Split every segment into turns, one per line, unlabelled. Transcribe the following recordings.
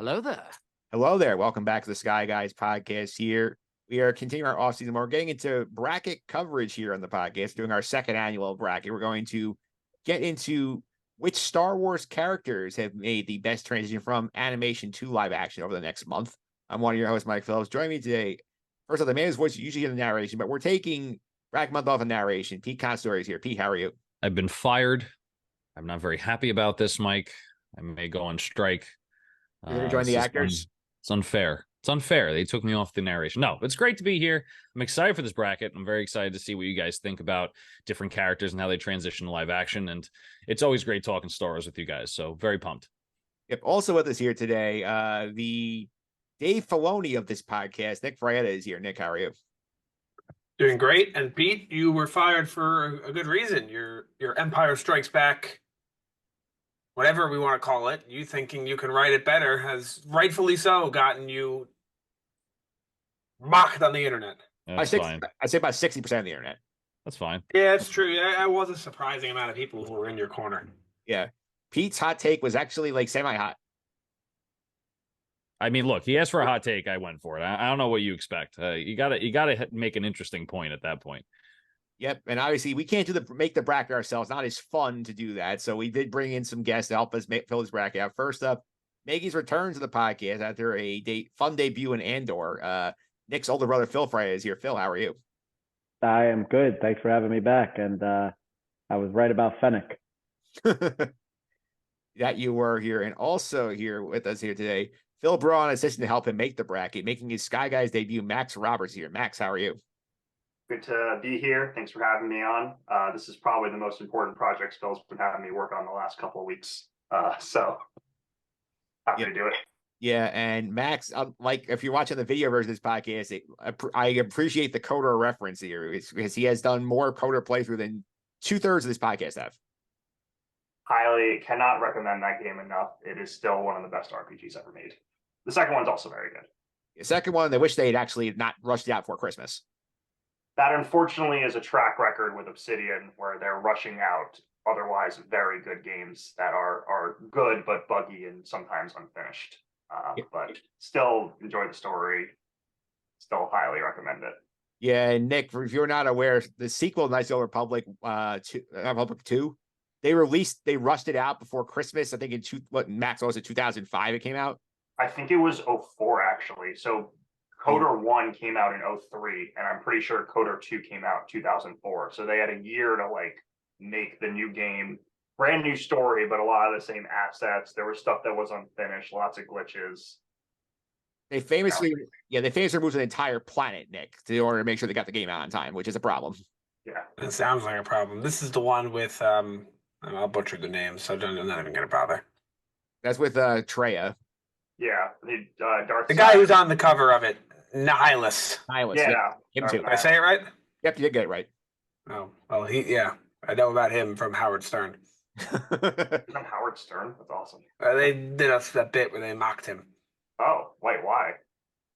Hello there.
Hello there. Welcome back to the Sky Guys podcast here. We are continuing our offseason. We're getting into bracket coverage here on the podcast, doing our second annual bracket. We're going to get into which Star Wars characters have made the best transition from animation to live action over the next month. I'm one of your hosts, Mike Phillips. Joining me today, first of all, the man whose voice you usually hear the narration, but we're taking bracket month off of narration. Pete Consadori is here. Pete, how are you?
I've been fired. I'm not very happy about this, Mike. I may go on strike.
You're going to join the actors?
It's unfair. It's unfair. They took me off the narration. No, it's great to be here. I'm excited for this bracket. I'm very excited to see what you guys think about different characters and how they transition to live action. And it's always great talking Star Wars with you guys. So very pumped.
Yep. Also with us here today, the Dave Filoni of this podcast, Nick Fraietta, is here. Nick, how are you?
Doing great. And Pete, you were fired for a good reason. Your Empire Strikes Back, whatever we want to call it, you thinking you can write it better has rightfully so gotten you mocked on the internet.
That's fine.
I'd say about 60% of the internet.
That's fine.
Yeah, it's true. I was a surprising amount of people who were in your corner.
Yeah. Pete's hot take was actually like semi-hot.
I mean, look, he asked for a hot take. I went for it. I don't know what you expect. You gotta make an interesting point at that point.
Yep, and obviously we can't make the bracket ourselves. Not as fun to do that. So we did bring in some guests to help us fill this bracket out. First up, Maggie's return to the podcast after a fun debut in Andor. Nick's older brother Phil Fraietta is here. Phil, how are you?
I am good. Thanks for having me back. And I was right about Fennec.
That you were here, and also here with us here today, Phil Braun, assistant to help him make the bracket, making his Sky Guys debut. Max Roberts here. Max, how are you?
Good to be here. Thanks for having me on. This is probably the most important project Phil's been having me work on the last couple of weeks. So happy to do it.
Yeah, and Max, like if you're watching the video version of this podcast, I appreciate the Coder reference here because he has done more Coder playthrough than 2/3 of this podcast have.
Highly cannot recommend that game enough. It is still one of the best RPGs ever made. The second one's also very good.
The second one, they wish they had actually not rushed it out for Christmas.
That unfortunately is a track record with Obsidian where they're rushing out otherwise very good games that are good but buggy and sometimes unfinished. But still enjoy the story. Still highly recommend it.
Yeah, and Nick, if you're not aware, the sequel to Knights of the Republic, Republic 2, they rushed it out before Christmas. I think Max was it 2005 it came out?
I think it was 2004 actually. So Coder 1 came out in 2003, and I'm pretty sure Coder 2 came out in 2004. So they had a year to make the new game, brand new story, but a lot of the same assets. There was stuff that was unfinished, lots of glitches.
They famously removed an entire planet, Nick, in order to make sure they got the game out on time, which is a problem.
Yeah,
It sounds like a problem. This is the one with I'll butcher the name, so I'm not even gonna bother.
That's with Treya.
Yeah,
The guy who's on the cover of it, Nihilus.
Yeah.
Him too.
Did I say it right?
Yep, you did get it right.
Oh, well, I know about him from Howard Stern.
From Howard Stern? That's awesome.
They did a bit where they mocked him.
Oh, wait, why?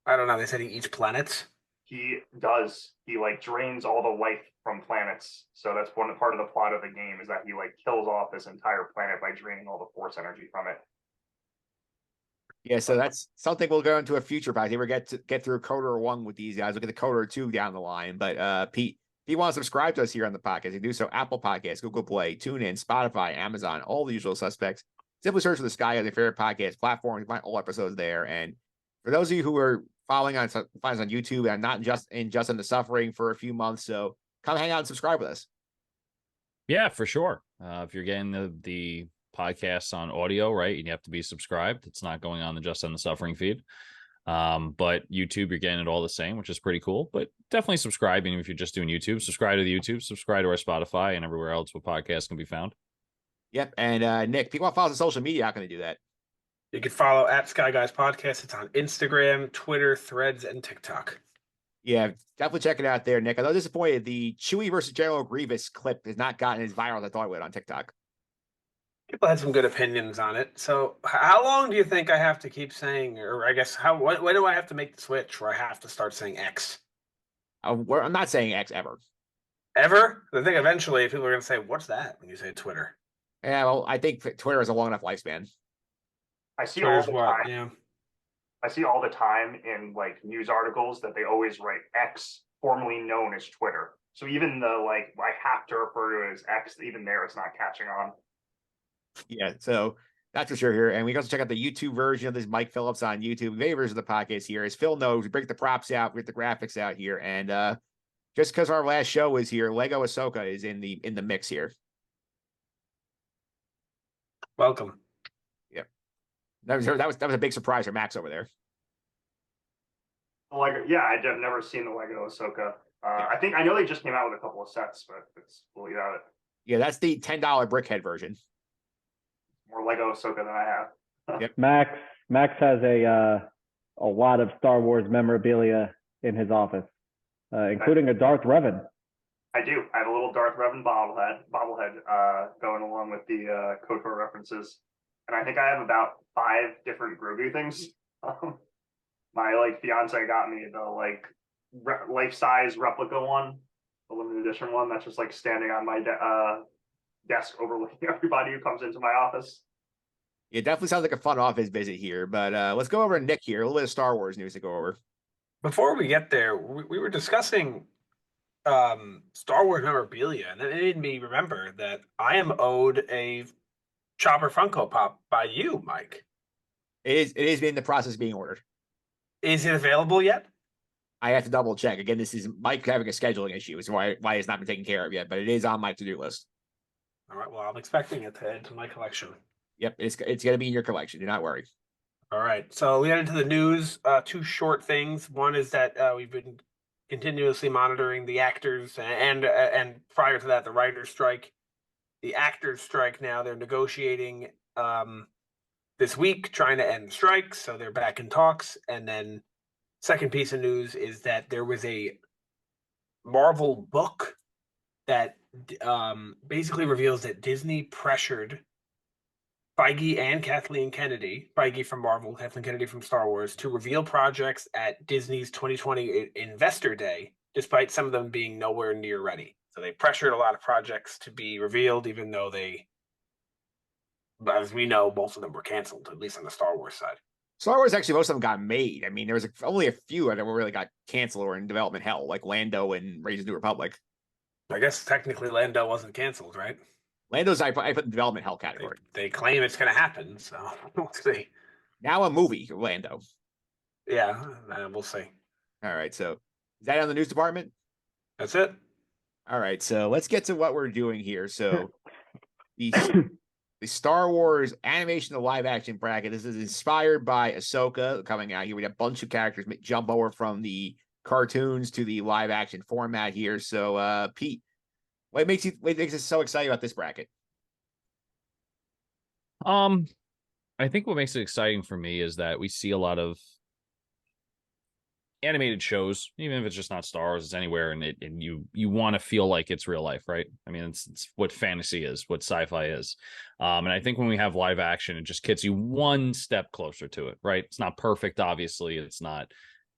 I don't know. They said he eats planets.
He does. He drains all the life from planets. So that's part of the plot of the game is that he kills off this entire planet by draining all the force energy from it.
Yeah, so that's something we'll go into a future podcast. We'll get through Coder 1 with these guys. We'll get the Coder 2 down the line. But Pete, if you want to subscribe to us here on the podcast, you can do so Apple Podcasts, Google Play, TuneIn, Spotify, Amazon, all the usual suspects. Simply search for the Sky as your favorite podcast platform. You find all episodes there. And for those of you who are following us on YouTube and not just in the Suffering for a few months, so come hang out and subscribe with us.
Yeah, for sure. If you're getting the podcasts on audio, right, and you have to be subscribed. It's not going on the Just on the Suffering feed. But YouTube, you're getting it all the same, which is pretty cool. But definitely subscribe, even if you're just doing YouTube. Subscribe to the YouTube, subscribe to our Spotify and everywhere else where podcasts can be found.
Yep. And Nick, people want to follow us on social media. How can they do that?
You can follow at Sky Guys Podcast. It's on Instagram, Twitter, Threads, and TikTok.
Yeah, definitely check it out there, Nick. I'm disappointed the Chewie versus General Grievous clip has not gotten as viral as I thought it would on TikTok.
People had some good opinions on it. So how long do you think I have to keep saying, or I guess when do I have to make the switch where I have to start saying X?
I'm not saying X ever.
Ever? I think eventually people are going to say, what's that when you say Twitter?
Yeah, well, I think Twitter has a long enough lifespan.
I see
Twitter's
all the time.
Yeah.
I see all the time in like news articles that they always write X, formerly known as Twitter. So even the like I have to refer to it as X, even there it's not catching on.
Yeah, so that's for sure here. And we can also check out the YouTube version of this Mike Phillips on YouTube. The version of the podcast here. As Phil knows, we break the props out, we get the graphics out here. And just because our last show was here, Lego Ahsoka is in the mix here.
Welcome.
Yep. That was a big surprise for Max over there.
Lego, yeah, I've never seen the Lego Ahsoka. I know they just came out with a couple of sets, but we'll leave out it.
Yeah, that's the $10 brickhead version.
More Lego Ahsoka than I have.
Yep.
Max has a lot of Star Wars memorabilia in his office, including a Darth Revan.
I do. I have a little Darth Revan bobblehead going along with the KOTOR references, and I think I have about 5 different Grogu things. My like fiance got me the like life-size replica one, the limited edition one that's just like standing on my desk overlooking everybody who comes into my office.
It definitely sounds like a fun office visit here, but let's go over to Nick here. A little bit of Star Wars news to go over.
Before we get there, we were discussing Star Wars memorabilia, and it made me remember that I am owed a Chopper Funko Pop by you, Mike.
It is in the process of being ordered.
Is it available yet?
I have to double check. Again, this is Mike having a scheduling issue, is why it's not been taken care of yet, but it is on my to-do list.
All right, well, I'm expecting it to add to my collection.
Yep, it's going to be in your collection. Do not worry.
All right, so we get into the news. 2 short things. One is that we've been continuously monitoring the actors, and prior to that, the writers' strike. The actors' strike now, they're negotiating this week, trying to end the strike, so they're back in talks. And then second piece of news is that there was a Marvel book that basically reveals that Disney pressured Feige and Kathleen Kennedy, Feige from Marvel, Kathleen Kennedy from Star Wars, to reveal projects at Disney's 2020 Investor Day, despite some of them being nowhere near ready. So they pressured a lot of projects to be revealed, even though as we know, most of them were canceled, at least on the Star Wars side.
Star Wars, actually, most of them got made. I mean, there was only a few that really got canceled or in development hell, like Lando and Raise the New Republic.
I guess technically Lando wasn't canceled, right?
Lando's I put in development hell category.
They claim it's going to happen, so we'll see.
Now a movie, Lando.
Yeah, we'll see.
All right, so is that on the news department?
That's it.
All right, so let's get to what we're doing here. So the Star Wars animation to live action bracket. This is inspired by Ahsoka coming out here. We have a bunch of characters jump over from the cartoons to the live action format here. So Pete, what makes us so excited about this bracket?
I think what makes it exciting for me is that we see a lot of animated shows, even if it's just not Star Wars, it's anywhere, and you want to feel like it's real life, right? I mean, it's what fantasy is, what sci-fi is. And I think when we have live action, it just gets you one step closer to it, right? It's not perfect, obviously. It's not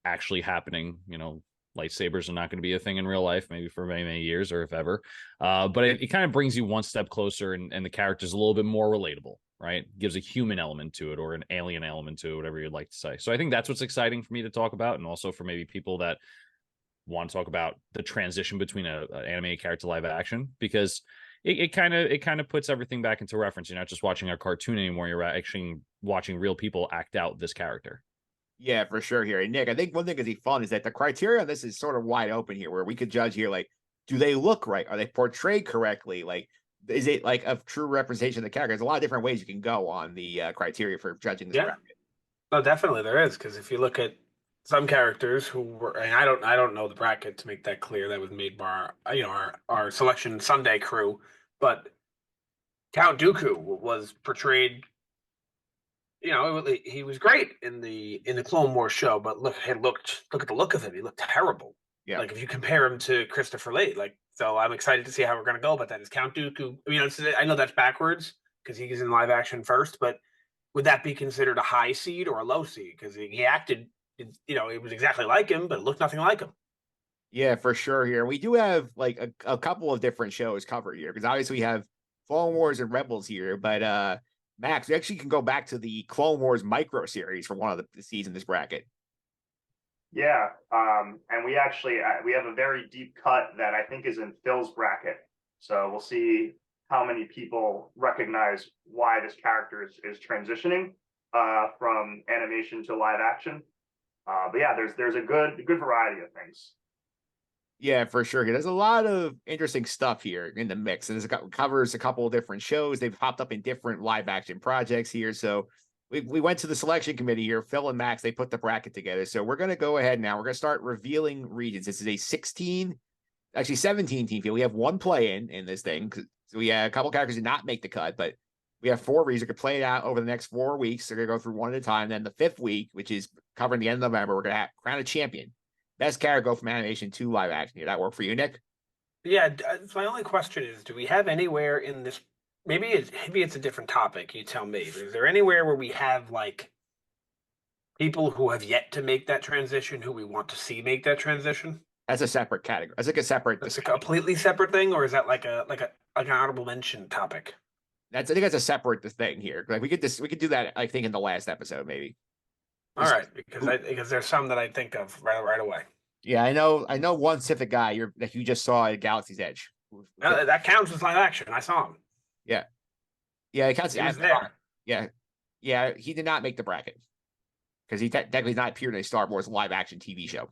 actually happening. You know, lightsabers are not going to be a thing in real life, maybe for many, many years, or if ever. But it kind of brings you one step closer, and the character's a little bit more relatable, right? Gives a human element to it, or an alien element to it, whatever you'd like to say. So I think that's what's exciting for me to talk about, and also for maybe people that want to talk about the transition between an animated character to live action, because it kind of puts everything back into reference. You're not just watching a cartoon anymore. You're actually watching real people act out this character.
Yeah, for sure here. And Nick, I think one thing that's fun is that the criteria on this is sort of wide open here, where we could judge here, like, do they look right? Are they portrayed correctly? Like, is it like a true representation of the character? There's a lot of different ways you can go on the criteria for judging this bracket.
No, definitely there is, because if you look at some characters who were, and I don't know the bracket to make that clear. That was made by our Selection Sunday crew, but Count Dooku was portrayed. You know, he was great in the Clone Wars show, but look at the look of him. He looked terrible.
Yeah.
Like if you compare him to Christopher Lee, so I'm excited to see how we're going to go about that. Is Count Dooku? I know that's backwards because he's in live action first, but would that be considered a high seed or a low seed? Because he acted, it was exactly like him, but it looked nothing like him.
Yeah, for sure. Here we do have like a couple of different shows covered here, because obviously we have Clone Wars and Rebels here, but Max, we actually can go back to the Clone Wars micro series for one of the seeds in this bracket.
Yeah, and we actually we have a very deep cut that I think is in Phil's bracket. So we'll see how many people recognize why this character is transitioning from animation to live action. But yeah, there's a good variety of things.
Yeah, for sure. There's a lot of interesting stuff here in the mix, and it covers a couple of different shows. They've popped up in different live action projects here. So we went to the selection committee here. Phil and Max, they put the bracket together. So we're going to go ahead now. We're going to start revealing regions. This is a 17 team field. We have one play in this thing. So we had a couple characters did not make the cut, but we have 4 regions. We could play it out over the next 4 weeks. They're going to go through one at a time. Then the 5th week, which is covering the end of November, we're going to crown a champion. Best character go from animation to live action. Did that work for you, Nick?
Yeah, so my only question is, do we have anywhere in this, maybe it's a different topic, you tell me. Is there anywhere where we have like people who have yet to make that transition who we want to see make that transition?
That's a separate category. That's like a separate.
That's a completely separate thing, or is that like an honorable mention topic?
I think that's a separate thing here. Like we could do that, I think, in the last episode, maybe.
All right, because there's some that I think of right away.
Yeah, I know one specific guy that you just saw at Galaxy's Edge.
That counts as live action. I saw him.
Yeah, it counts.
He was there.
Yeah, he did not make the bracket because he technically not appeared in a Star Wars live action TV show.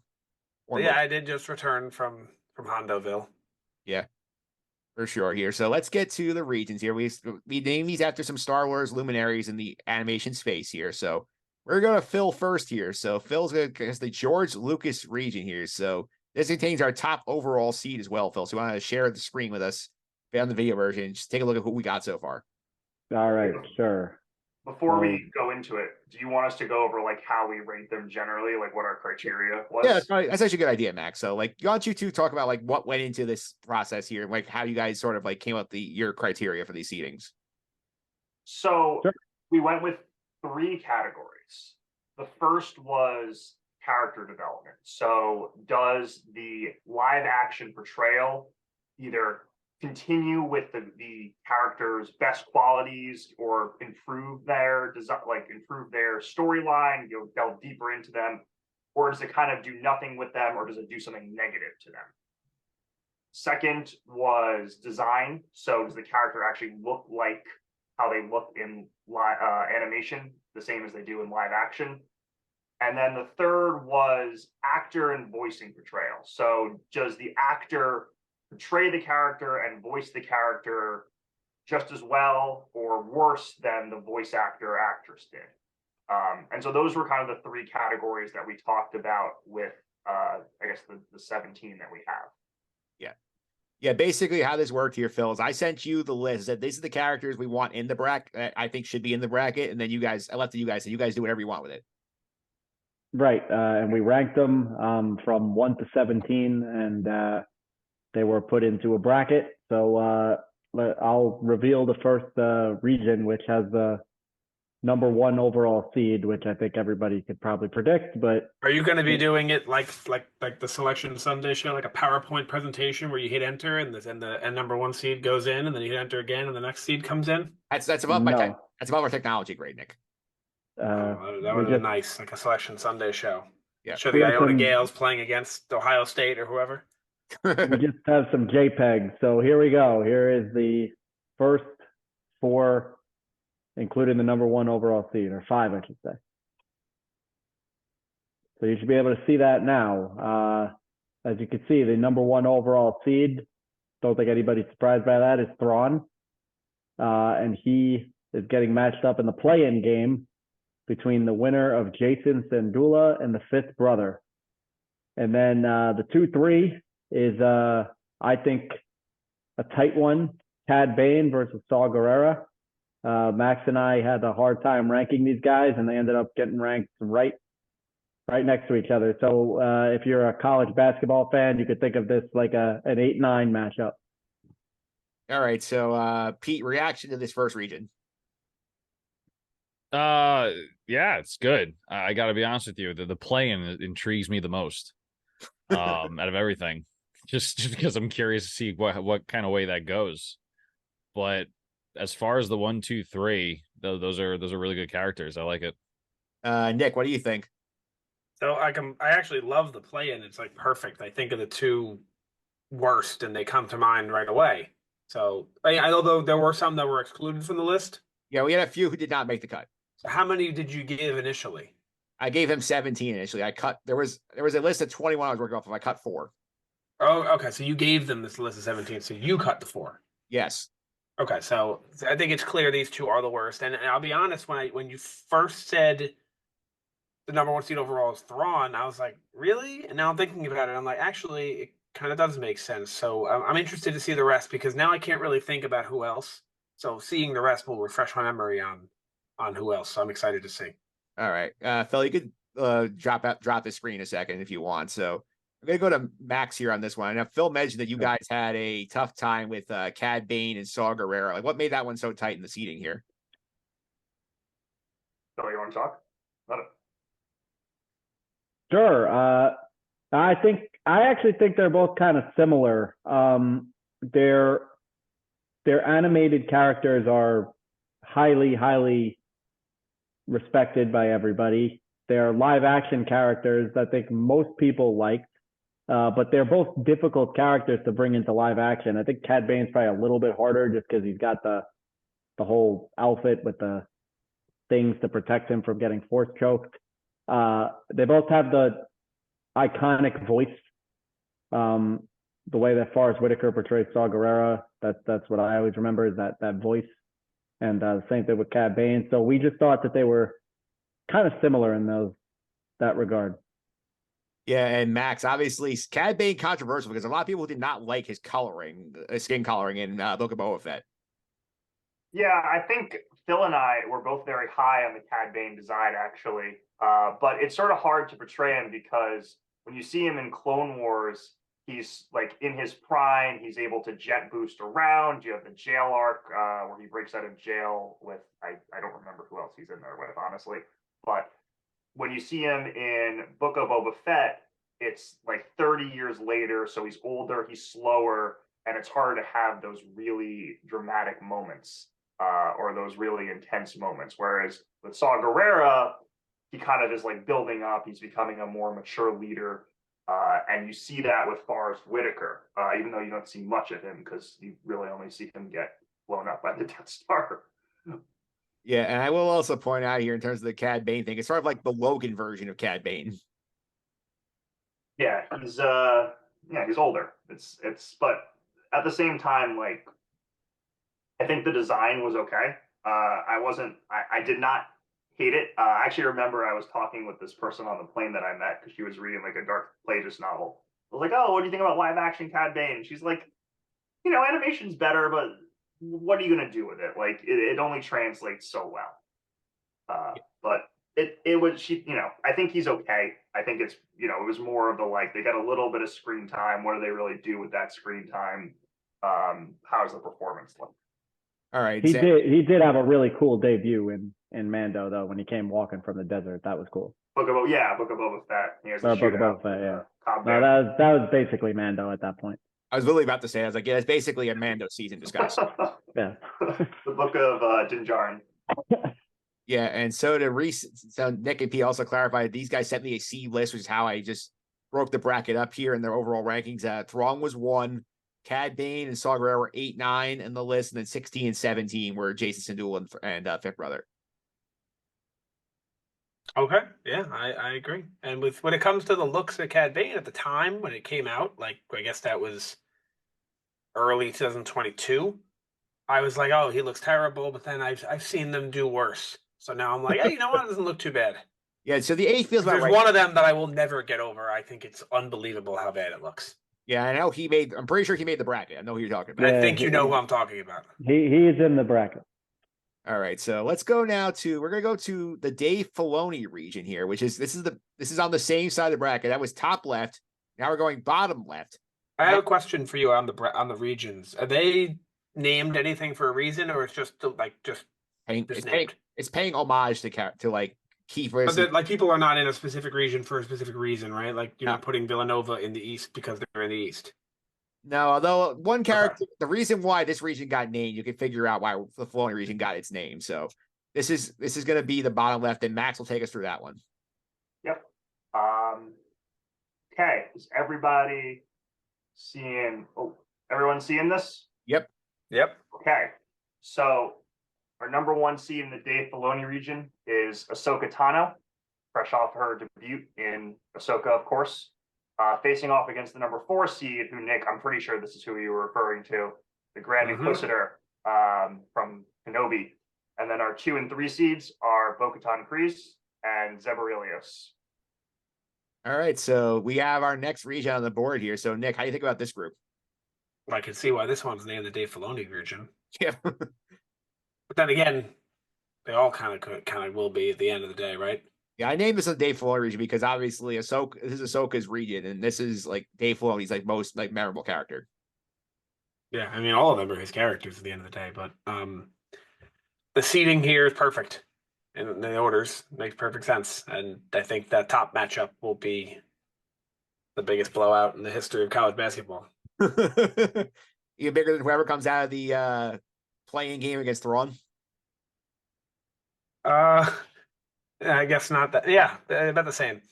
I did just return from Hondoville.
Yeah, for sure here. So let's get to the regions here. We name these after some Star Wars luminaries in the animation space here. So we're going to Phil first here. So Phil's going to guess the George Lucas region here. So this contains our top overall seed as well, Phil. So you want to share the screen with us on the video version. Just take a look at who we got so far.
All right, sure.
Before we go into it, do you want us to go over like how we rate them generally, like what our criteria was?
Yeah, that's actually a good idea, Max. So like, why don't you two talk about like what went into this process here and like how you guys sort of like came up your criteria for these seedings?
So we went with 3 categories. The first was character development. So does the live action portrayal either continue with the character's best qualities or improve their design, like improve their storyline, delve deeper into them, or does it kind of do nothing with them, or does it do something negative to them? Second was design. So does the character actually look like how they look in animation, the same as they do in live action? And then the third was actor and voicing portrayal. So does the actor portray the character and voice the character just as well or worse than the voice actor or actress did? And so those were kind of the 3 categories that we talked about with, I guess, the 17 that we have.
Yeah, basically how this worked here, Phil, is I sent you the list that these are the characters we want in the bracket, I think should be in the bracket, and then I left it to you guys, and you guys do whatever you want with it.
Right, and we ranked them from 1 to 17, and they were put into a bracket. So I'll reveal the first region, which has the number 1 overall seed, which I think everybody could probably predict. But
are you going to be doing it like the Selection Sunday show, like a PowerPoint presentation where you hit enter and number 1 seed goes in, and then you hit enter again, and the next seed comes in?
That's above that's above our technology grade, Nick.
That would have been nice, like a Selection Sunday show.
Yeah,
show the Iona Gales playing against Ohio State or whoever.
We just have some JPEGs. So here we go. Here is the first 4, including the number 1 overall seed, or 5, I should say. So you should be able to see that now. As you can see, the number 1 overall seed, don't think anybody's surprised by that, is Thrawn. And he is getting matched up in the play-in game between the winner of Jason Sandula and the 5th brother. And then the 2-3 is, I think, a tight one. Cad Bane versus Saw Gerrera. Max and I had a hard time ranking these guys, and they ended up getting ranked right next to each other. So if you're a college basketball fan, you could think of this like an 8-9 matchup.
All right. So Pete, reaction to this first region?
Yeah, it's good. I got to be honest with you. The play-in intrigues me the most out of everything. Just because I'm curious to see what kind of way that goes. But as far as the 1, 2, 3, those are really good characters. I like it.
Nick, what do you think?
So I actually love the play-in. It's like perfect. I think of the two worst, and they come to mind right away. So although there were some that were excluded from the list.
Yeah, we had a few who did not make the cut.
So how many did you give initially?
I gave him 17 initially. I cut there was a list of 21 I was working off of. I cut 4.
Oh, okay. So you gave them this list of 17. So you cut the 4.
Yes.
Okay, so I think it's clear these two are the worst. And I'll be honest, when you first said the number 1 seed overall is Thrawn, I was like, really? And now I'm thinking about it. I'm like, actually, it kind of does make sense. So I'm interested to see the rest because now I can't really think about who else. So seeing the rest will refresh my memory on who else. So I'm excited to see.
All right. Phil, you could drop the screen a second if you want. So I'm going to go to Max here on this one. Now, Phil mentioned that you guys had a tough time with Cad Bane and Saw Gerrera. Like, what made that one so tight in the seating here?
Phil, you want to talk? Let it.
Sure. I actually think they're both kind of similar. Their animated characters are highly respected by everybody. They're live action characters that I think most people liked, but they're both difficult characters to bring into live action. I think Cad Bane's probably a little bit harder just because he's got the whole outfit with the things to protect him from getting force choked. They both have the iconic voice. The way that Forrest Whitaker portrays Saw Gerrera, that's what I always remember is that voice. And the same thing with Cad Bane. So we just thought that they were kind of similar in that regard.
Yeah, and Max, obviously, Cad Bane controversial because a lot of people did not like his coloring, skin coloring in Book of Boba Fett.
Yeah, I think Phil and I were both very high on the Cad Bane design, actually. But it's sort of hard to portray him because when you see him in Clone Wars, he's like in his prime. He's able to jet boost around. You have the jail arc where he breaks out of jail with, I don't remember who else he's in there with, honestly. But when you see him in Book of Boba Fett, it's like 30 years later. So he's older, he's slower, and it's hard to have those really dramatic moments or those really intense moments. Whereas with Saw Gerrera, he kind of is like building up. He's becoming a more mature leader. And you see that with Forrest Whitaker, even though you don't see much of him because you really only see him get blown up by the Death Star.
Yeah, and I will also point out here in terms of the Cad Bane thing, it's sort of like the Logan version of Cad Bane.
Yeah, he's older. It's but at the same time, like I think the design was okay. I did not hate it. I actually remember I was talking with this person on the plane that I met because she was reading like a Dark Plagueis novel. I was like, "Oh, what do you think about live action Cad Bane?" And she's like, animation's better, but what are you gonna do with it? Like, it only translates so well. But it was I think he's okay. I think it's it was more of the like they got a little bit of screen time. What do they really do with that screen time? How's the performance like?
All right,
he did have a really cool debut in Mando though when he came walking from the desert. That was cool.
Book of Boba Fett.
Book of Boba Fett, yeah. No, that was basically Mando at that point.
I was literally about to say, I was like, yeah, it's basically a Mando season disguise.
Yeah.
The Book of Din Djarin.
Yeah, and so Nick and P also clarified these guys sent me a C list, which is how I just broke the bracket up here in their overall rankings. Thrawn was 1, Cad Bane and Saw Gerrera were 8, 9 in the list, and then 16 and 17 were Jason Syndulla and Fifth Brother.
Okay, yeah, I agree. And when it comes to the looks of Cad Bane at the time when it came out, like I guess that was early 2022, I was like, oh, he looks terrible. But then I've seen them do worse, so now I'm like, hey, you know what? It doesn't look too bad.
Yeah, so the 8 feels about
There's
right.
one of them that I will never get over. I think it's unbelievable how bad it looks.
Yeah, I know I'm pretty sure he made the bracket. I know who you're talking about.
Yeah, I think you know who I'm talking about.
He is in the bracket.
All right, so let's go now we're gonna go to the Dave Filoni region here, which is this is on the same side of the bracket. That was top left. Now we're going bottom left.
I have a question for you on the regions. Are they named anything for a reason, or it's just
It's paying homage to like Kiefer.
But like people are not in a specific region for a specific reason, right? Like you're not putting Villanova in the East because they're in the East.
No, although one character, the reason why this region got named, you can figure out why the Filoni region got its name. So this is going to be the bottom left, and Max will take us through that one.
Yep. Okay. Is everybody seeing? Oh, everyone seeing this?
Yep.
Yep.
Okay. So our number 1 seed in the Dave Filoni region is Ahsoka Tano, fresh off her debut in Ahsoka, of course. Facing off against the number 4 seed, who, Nick, I'm pretty sure this is who you were referring to, the Grand Inquisitor from Kenobi. And then our 2 and 3 seeds are Bo-Katan Kryze and Zeb Orrelios.
All right, so we have our next region on the board here. So, Nick, how do you think about this group?
I can see why this one's named the Dave Filoni region.
Yeah.
But then again, they all kind of will be at the end of the day, right?
Yeah, I named this a Dave Filoni region because obviously this is Ahsoka's region, and this is like Dave Filoni's like most like memorable character.
Yeah, I mean all of them are his characters at the end of the day, but the seating here is perfect. And the orders makes perfect sense. And I think that top matchup will be the biggest blowout in the history of college basketball.
Even bigger than whoever comes out of the playing game against Thrawn.
I guess not that. Yeah, about the same.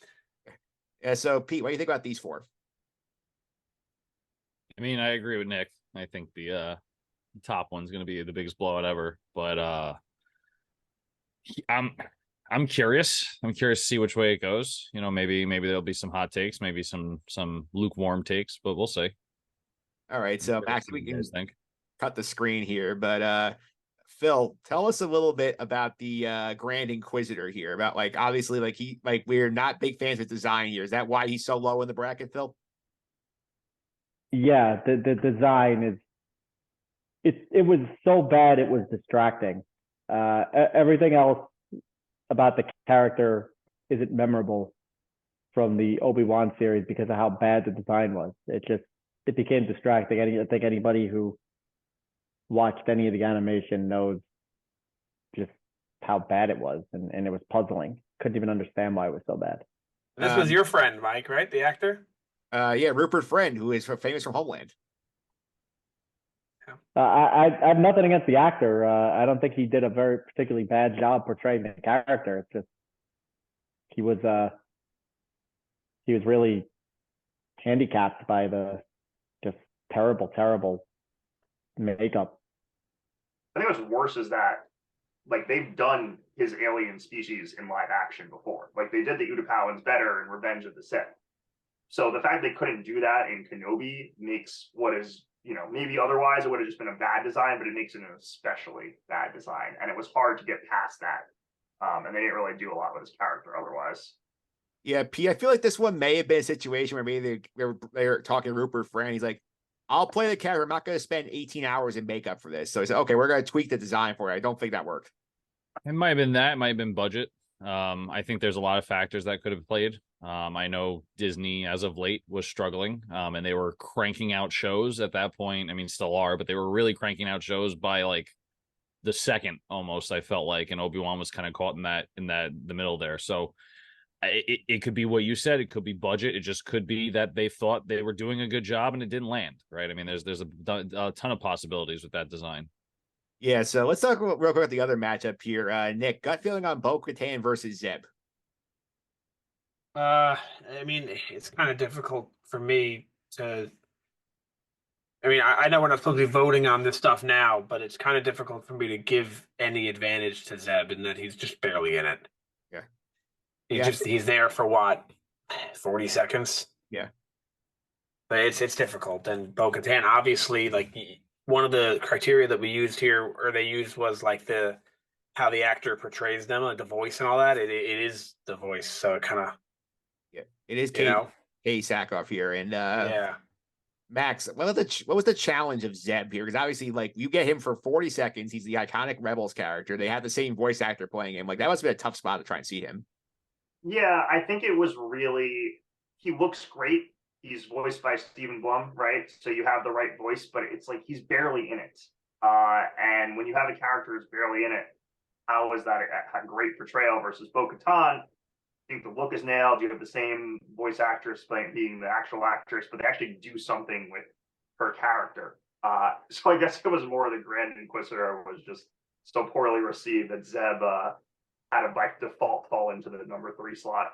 Yeah. So, Pete, what do you think about these 4?
I mean, I agree with Nick. I think the top one's going to be the biggest blowout ever. But I'm curious. I'm curious to see which way it goes. You know, maybe there'll be some hot takes, maybe some lukewarm takes, but we'll see.
All right. So, Max, we can cut the screen here, but Phil, tell us a little bit about the Grand Inquisitor here. About like obviously like we're not big fans of design here. Is that why he's so low in the bracket, Phil?
Yeah, the design is it was so bad it was distracting. Everything else about the character isn't memorable from the Obi-Wan series because of how bad the design was. It became distracting. I think anybody who watched any of the animation knows just how bad it was, and it was puzzling. Couldn't even understand why it was so bad.
This was your friend, Mike, right? The actor?
Yeah, Rupert Friend, who is famous from Homeland.
I have nothing against the actor. I don't think he did a very particularly bad job portraying the character. It's just he was really handicapped by the just terrible makeup.
I think what's worse is that like they've done his alien species in live action before. Like they did the Utapauans better in Revenge of the Sith. So the fact they couldn't do that in Kenobi makes what is, you know, maybe otherwise it would have just been a bad design, but it makes it an especially bad design. And it was hard to get past that. And they didn't really do a lot with his character otherwise.
Yeah, Pete, I feel like this one may have been a situation where maybe they were talking to Rupert Friend. He's like, I'll play the character. I'm not going to spend 18 hours in makeup for this. So he said, okay, we're going to tweak the design for it. I don't think that worked.
It might have been that. It might have been budget. I think there's a lot of factors that could have played. I know Disney, as of late, was struggling, and they were cranking out shows at that point. I mean, still are, but they were really cranking out shows by like the second almost. I felt like, and Obi-Wan was kind of caught in the middle there. So it could be what you said. It could be budget. It just could be that they thought they were doing a good job and it didn't land. Right? I mean, there's a ton of possibilities with that design.
Yeah, so let's talk real quick about the other matchup here. Nick, gut feeling on Bo-Katan versus Zeb.
I mean, it's kind of difficult for me to. I mean, I know we're not supposed to be voting on this stuff now, but it's kind of difficult for me to give any advantage to Zeb in that he's just barely in it.
Yeah.
He's there for what, 40 seconds?
Yeah.
But it's difficult. And Bo-Katan, obviously, like one of the criteria that we used here, or they used, was like how the actor portrays them, like the voice and all that. It is the voice, so it kind of.
Yeah, it is Katie Sackhoff here, and
yeah.
Max, what was the challenge of Zeb here? Because obviously, like you get him for 40 seconds, he's the iconic Rebels character. They have the same voice actor playing him. Like that must have been a tough spot to try and see him.
Yeah, I think it was really. He looks great. He's voiced by Stephen Blum, right? So you have the right voice, but it's like he's barely in it. And when you have a character who's barely in it, how is that a great portrayal versus Bo-Katan? I think the look is nailed. You have the same voice actress being the actual actress, but they actually do something with her character. So I guess it was more the Grand Inquisitor was just so poorly received that Zeb had to by default fall into the number 3 slot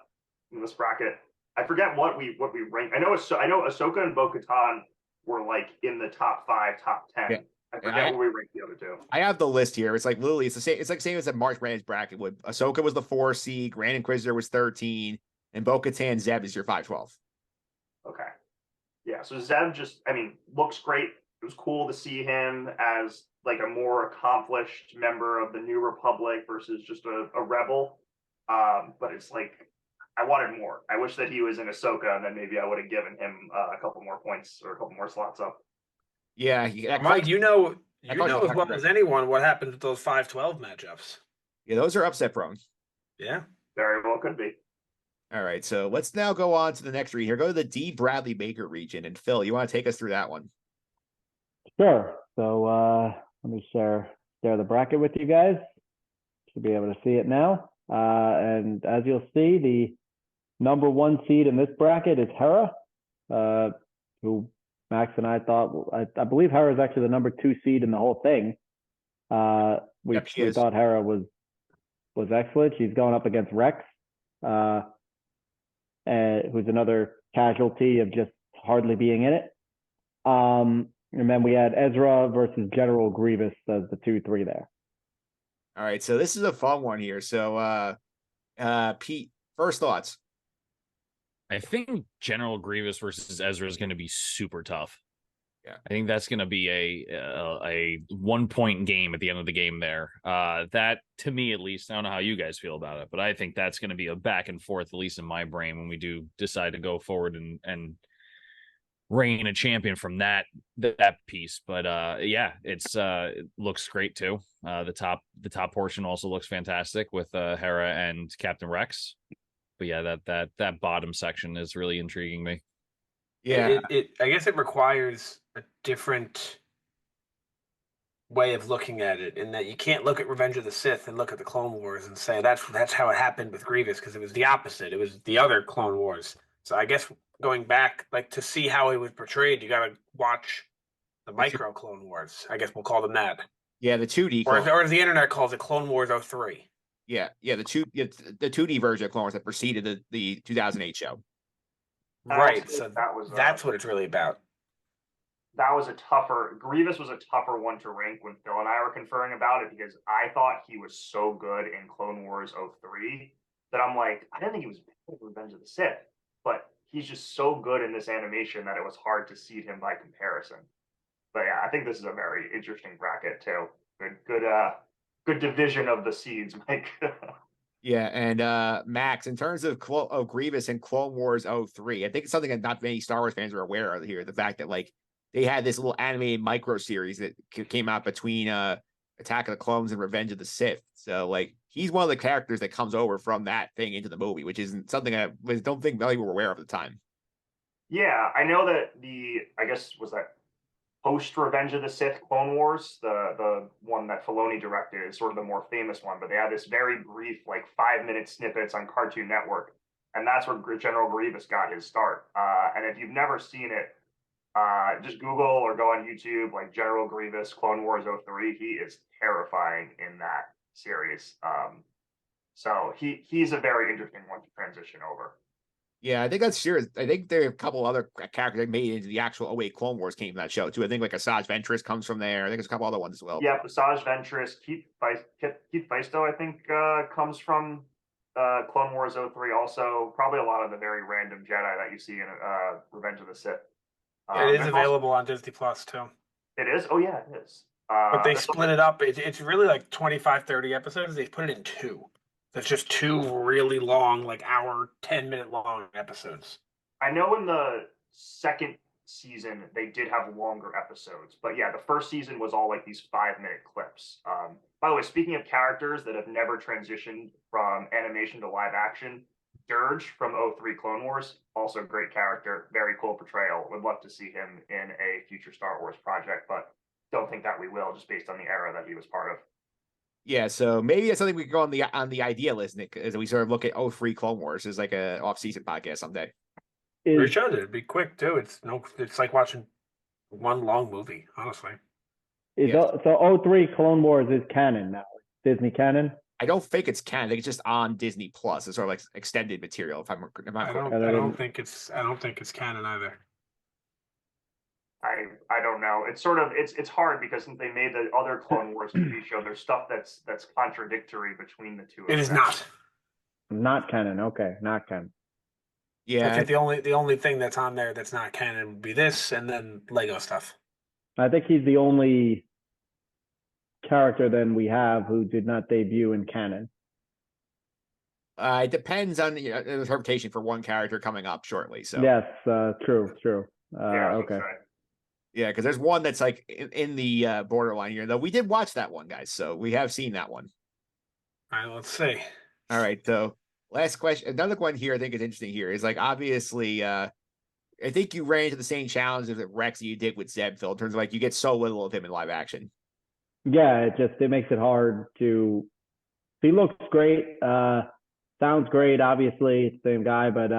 in this bracket. I forget what we ranked. I know Ahsoka and Bo-Katan were like in the top 5, top 10.
Yeah.
I forget where we ranked the other two.
I have the list here. It's like literally, it's the same. It's like same as the March Madness bracket. With Ahsoka was the 4 seed, Grand Inquisitor was 13, and Bo-Katan Zeb is your 5-12.
Okay. Yeah. So Zeb looks great. It was cool to see him as like a more accomplished member of the New Republic versus just a rebel. But it's like I wanted more. I wish that he was in Ahsoka, and then maybe I would have given him a couple more points or a couple more slots up.
Yeah,
Mike, you know as well as anyone what happened with those 5-12 matchups.
Yeah, those are upset prone.
Yeah,
very well could be.
All right, so let's now go on to the next region here. Go to the D. Bradley Baker region, and Phil, you want to take us through that one?
Sure. So let me share the bracket with you guys. Should be able to see it now. And as you'll see, the number 1 seed in this bracket is Hera, who Max and I thought, I believe Hera is actually the number 2 seed in the whole thing. We thought Hera was excellent. She's going up against Rex, who's another casualty of just hardly being in it. And then we had Ezra versus General Grievous as the 2-3 there.
All right, so this is a fun one here. So, Pete, first thoughts.
I think General Grievous versus Ezra is going to be super tough.
Yeah,
I think that's going to be a 1-point game at the end of the game there. That, to me at least, I don't know how you guys feel about it, but I think that's going to be a back and forth, at least in my brain, when we do decide to go forward and reign a champion from that piece. But yeah, it looks great too. The top portion also looks fantastic with Hera and Captain Rex. But yeah, that bottom section is really intriguing me.
Yeah,
I guess it requires a different way of looking at it, in that you can't look at Revenge of the Sith and look at the Clone Wars and say that's how it happened with Grievous, because it was the opposite. It was the other Clone Wars. So I guess going back, like, to see how it was portrayed, you got to watch the micro Clone Wars. I guess we'll call them that.
Yeah, the 2D,
or as the internet calls it, Clone Wars 03.
Yeah, the 2D version of Clone Wars that preceded the 2008 show.
Right, so that's what it's really about.
That was Grievous was a tougher one to rank when Phil and I were conferring about it, because I thought he was so good in Clone Wars 03 that I'm like, I didn't think he was bad in Revenge of the Sith, but he's just so good in this animation that it was hard to seed him by comparison. But yeah, I think this is a very interesting bracket too. Good division of the seeds, Mike.
Yeah, and Max, in terms of Grievous and Clone Wars 03, I think it's something that not many Star Wars fans are aware of here. The fact that like they had this little animated micro series that came out between Attack of the Clones and Revenge of the Sith. So like he's one of the characters that comes over from that thing into the movie, which isn't something I don't think many were aware of at the time.
Yeah, I know that I guess was that post Revenge of the Sith Clone Wars, the one that Filoni directed, is sort of the more famous one, but they had this very brief, like 5-minute snippets on Cartoon Network, and that's where General Grievous got his start. And if you've never seen it, just Google or go on YouTube, like General Grievous Clone Wars 03. He is terrifying in that series. So he's a very interesting one to transition over.
Yeah, I think that's sure. I think there are a couple other characters that made it into the actual 08 Clone Wars came from that show too. I think like Asajj Ventress comes from there. I think there's a couple other ones as well.
Yeah, Asajj Ventress, Keith Feisto, I think, comes from Clone Wars 03 also. Probably a lot of the very random Jedi that you see in Revenge of the Sith.
It is available on Disney Plus too.
It is? Oh yeah, it is.
But they split it up. It's really like 25, 30 episodes. They put it in 2. That's just 2 really long, like 10-minute long episodes.
I know in the second season they did have longer episodes, but yeah, the first season was all like these 5-minute clips. By the way, speaking of characters that have never transitioned from animation to live action, Dirge from 03 Clone Wars, also a great character, very cool portrayal. Would love to see him in a future Star Wars project, but don't think that we will, just based on the era that he was part of.
Yeah, so maybe that's something we could go on the idea list, Nick, as we sort of look at 03 Clone Wars as like a off-season podcast someday.
We should. It'd be quick too. It's like watching one long movie, honestly.
So 03 Clone Wars is canon now. Disney canon.
I don't think it's canon. I think it's just on Disney Plus. It's sort of like extended material. If I'm
I
correct.
don't think it's canon either.
I don't know. It's sort of it's hard because since they made the other Clone Wars TV show, there's stuff that's contradictory between the two.
It is not.
Not canon. Okay, not canon.
Yeah,
I think the only thing that's on there that's not canon would be this, and then Lego stuff.
I think he's the only character then we have who did not debut in canon.
it depends on the interpretation for one character coming up shortly. So
Yes, true.
Okay.
yeah, because there's one that's like in the borderline here. Though we did watch that one, guys, so we have seen that one.
All right, let's see.
All right, so last question. Another one here I think is interesting here is like obviously I think you ran into the same challenges that Rex you did with Zeb, Phil, in terms of like you get so little of him in live action.
Yeah, it makes it hard to. He looks great, sounds great. Obviously, it's the same guy, but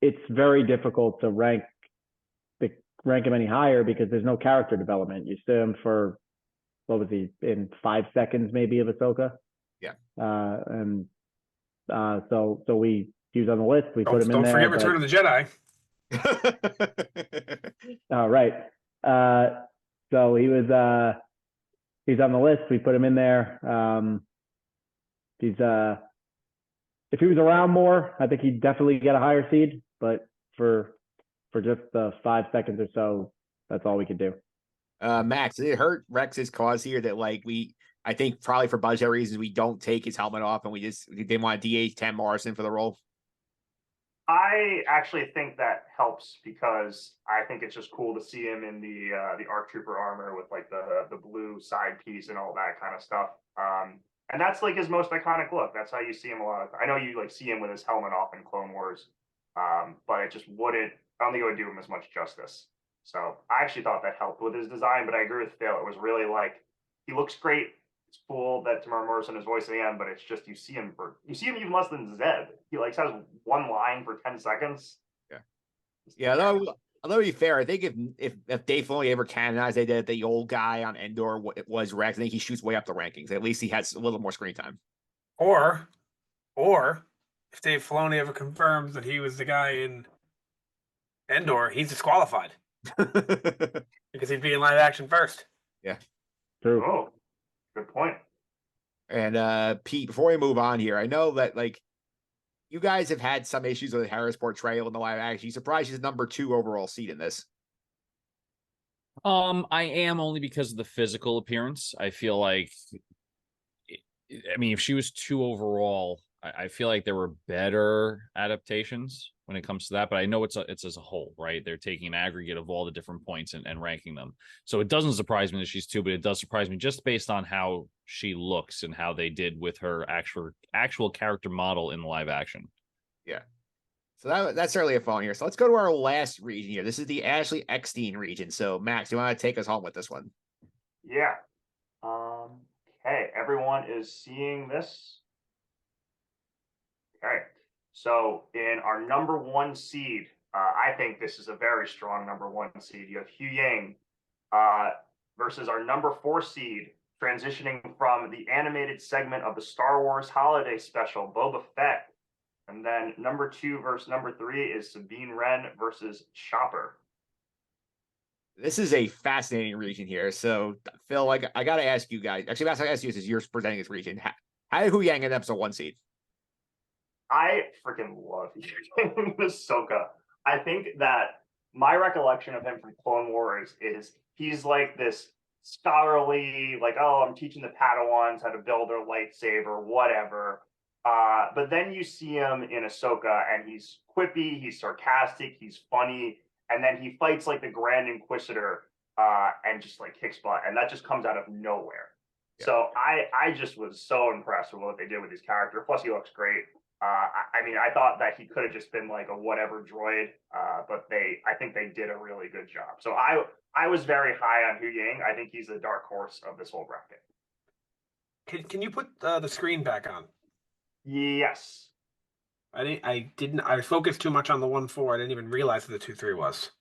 it's very difficult to rank him any higher because there's no character development. You see him for what was he in 5 seconds maybe of Ahsoka?
Yeah.
So he was on the list. We put him in there.
Don't forget Return of the Jedi.
Right. So he's on the list. We put him in there. If he was around more, I think he'd definitely get a higher seed. But for just the 5 seconds or so, that's all we could do.
Max, did it hurt Rex's cause here that like I think probably for budget reasons we don't take his helmet off and we didn't want to DH Tam Morrison for the role?
I actually think that helps because I think it's just cool to see him in the ARC Trooper armor with like the blue side piece and all that kind of stuff. And that's like his most iconic look. That's how you see him a lot. I know you like see him with his helmet off in Clone Wars, but it just wouldn't. I don't think it would do him as much justice. So I actually thought that helped with his design. But I agree with Phil. It was really like he looks great. It's cool that Tamara Morrison is voicing the end, but it's just you see him even less than Zeb. He like has one line for 10 seconds.
Yeah. Although to be fair, I think if Dave Filoni ever canonized they did the old guy on Endor was Rex, I think he shoots way up the rankings. At least he has a little more screen time.
Or if Dave Filoni ever confirms that he was the guy in Endor, he's disqualified because he'd be in live action first.
Yeah.
True.
Oh, good point.
And Pete, before we move on here, I know that like you guys have had some issues with Harris' portrayal in the live action. You surprised he's number 2 overall seed in this?
I am only because of the physical appearance. I feel like, I mean, if she was 2 overall, I feel like there were better adaptations when it comes to that, but I know it's as a whole, right? They're taking an aggregate of all the different points and ranking them. So it doesn't surprise me that she's 2, but it does surprise me just based on how she looks and how they did with her actual character model in the live action.
Yeah. So that's certainly a fun here. So let's go to our last region here. This is the Ashley Eckstein region. So Max, you want to take us home with this one?
Yeah. Okay, everyone is seeing this. Okay, so in our number 1 seed, I think this is a very strong number 1 seed. You have Hugh Yang versus our number 4 seed, transitioning from the animated segment of the Star Wars Holiday Special, Boba Fett. And then number 2 versus number 3 is Sabine Wren versus Chopper.
This is a fascinating region here. So Phil, I got to ask you guys. Actually, Max, I ask you this: you're presenting this region. How did Hu Yang end episode 1 seed?
I freaking love Ahsoka. I think that my recollection of him from Clone Wars is he's like this scholarly, like, oh, I'm teaching the Padawans how to build their lightsaber, whatever. But then you see him in Ahsoka, and he's quippy, he's sarcastic, he's funny, and then he fights like the Grand Inquisitor and just like kicks butt, and that just comes out of nowhere. Yeah. So I just was so impressed with what they did with his character. Plus, he looks great. I mean, I thought that he could have just been like a whatever droid, but I think they did a really good job. So I was very high on Hu Yang. I think he's the dark horse of this whole bracket.
Can you put the screen back on?
Yes.
I focused too much on the 1-4. I didn't even realize what the 2-3 was.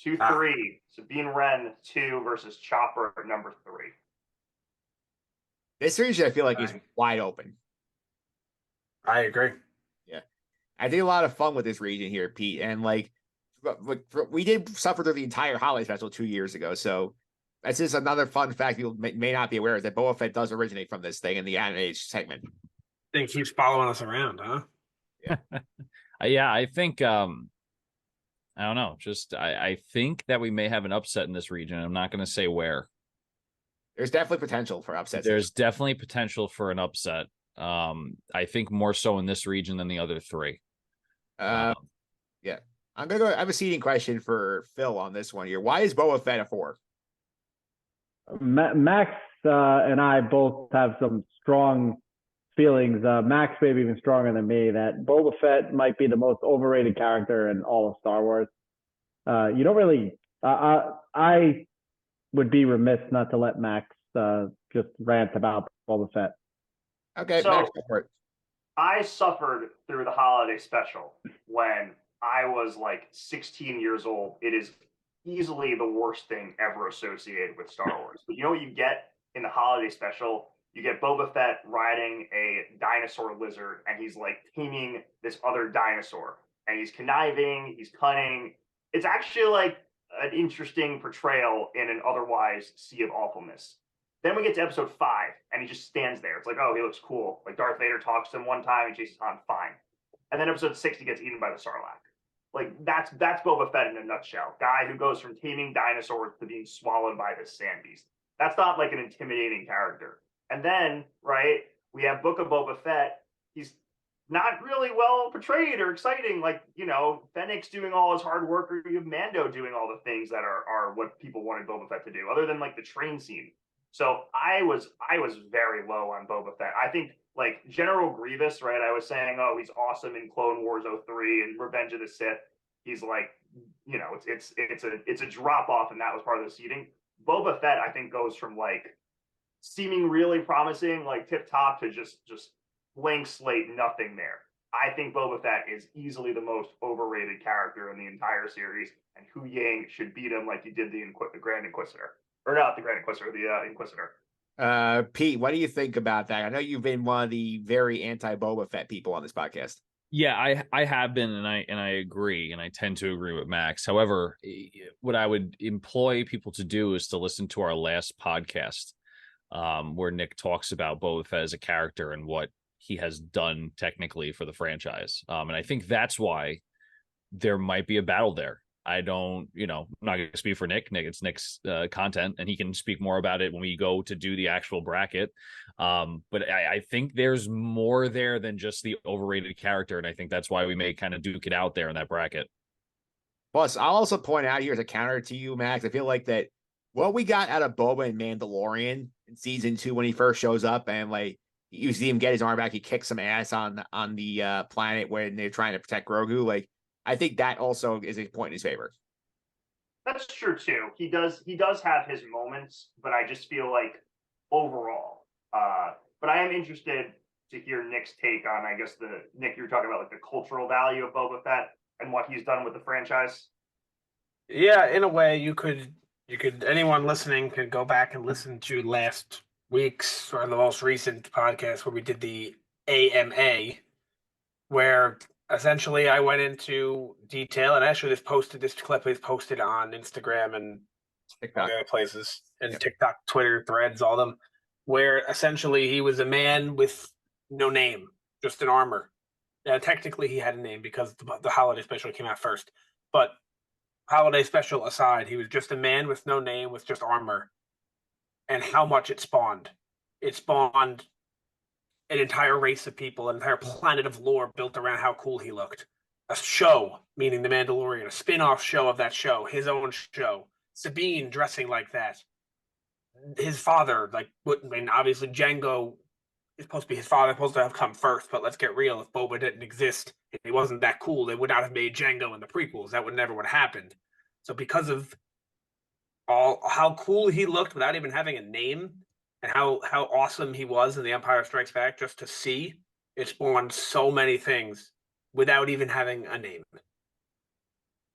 2-3. Sabine Wren 2 versus Chopper at number 3.
This region, I feel like, is wide open.
I agree.
Yeah. I did a lot of fun with this region here, Pete. And like we did suffer through the entire holiday special 2 years ago. So that's just another fun fact people may not be aware of, that Boba Fett does originate from this thing in the animated segment.
Thing keeps following us around, huh?
Yeah, I think I don't know. Just I think that we may have an upset in this region. I'm not going to say where.
There's definitely potential for upsets.
There's definitely potential for an upset. I think more so in this region than the other 3.
Yeah. I'm gonna go. I have a seeding question for Phil on this one here. Why is Boba Fett a 4?
Max and I both have some strong feelings. Max maybe even stronger than me, that Boba Fett might be the most overrated character in all of Star Wars. You don't really. I would be remiss not to let Max just rant about Boba Fett.
Okay,
So,
Max, go for it.
I suffered through the holiday special when I was like 16 years old. It is easily the worst thing ever associated with Star Wars. But you know what you get in the holiday special? You get Boba Fett riding a dinosaur lizard, and he's like taming this other dinosaur. And he's conniving, he's cunning. It's actually like an interesting portrayal in an otherwise sea of awfulness. Then we get to episode 5, and he just stands there. It's like, oh, he looks cool. Like Darth Vader talks to him one time, and chases Han, fine. And then episode 6, he gets eaten by the Sarlacc. Like that's Boba Fett in a nutshell. Guy who goes from taming dinosaurs to being swallowed by this sand beast. That's not like an intimidating character. And then, right, we have Book of Boba Fett. He's not really well portrayed or exciting. Like, you know, Fennec's doing all his hard work, or you have Mando doing all the things that are what people wanted Boba Fett to do, other than like the train scene. So I was very low on Boba Fett. I think like General Grievous, right? I was saying, oh, he's awesome in Clone Wars 03 and Revenge of the Sith. He's like, you know, it's a drop off, and that was part of the seeding. Boba Fett, I think, goes from like seeming really promising, like tip top, to just blank slate, nothing there. I think Boba Fett is easily the most overrated character in the entire series, and Hu Yang should beat him like he did the Grand Inquisitor. Or not the Grand Inquisitor, the Inquisitor.
Pete, what do you think about that? I know you've been one of the very anti-Boba Fett people on this podcast.
Yeah, I have been, and I agree, and I tend to agree with Max. However, what I would employ people to do is to listen to our last podcast, where Nick talks about Boba Fett as a character and what he has done technically for the franchise. And I think that's why there might be a battle there. I don't, I'm not going to speak for Nick. It's Nick's content, and he can speak more about it when we go to do the actual bracket. But I think there's more there than just the overrated character, and I think that's why we may kind of duke it out there in that bracket.
Plus, I'll also point out here as a counter to you, Max, I feel like that what we got out of Boba and Mandalorian in season 2 when he first shows up, and like you see him get his arm back, he kicks some ass on the planet when they're trying to protect Grogu, like I think that also is a point in his favor.
That's true too. He does have his moments, but I just feel like overall. But I am interested to hear Nick's take on, I guess, Nick, you're talking about like the cultural value of Boba Fett and what he's done with the franchise.
Yeah, in a way, you could anyone listening could go back and listen to last week's or the most recent podcast where we did the AMA, where essentially I went into detail, and actually this clip is posted on Instagram and
TikTok.
other places, and TikTok, Twitter, Threads, all of them, where essentially he was a man with no name, just an armor. Now, technically he had a name because the holiday special came out first, but holiday special aside, he was just a man with no name with just armor. And how much it spawned. It spawned an entire race of people, an entire planet of lore built around how cool he looked. A show, meaning The Mandalorian, a spin-off show of that show, his own show. Sabine dressing like that. His father, obviously Django is supposed to be his father, supposed to have come first, but let's get real. If Boba didn't exist, if he wasn't that cool, they would not have made Django in the prequels. That would never have happened. So because of how cool he looked without even having a name, and how awesome he was in The Empire Strikes Back, just to see, it spawned so many things without even having a name.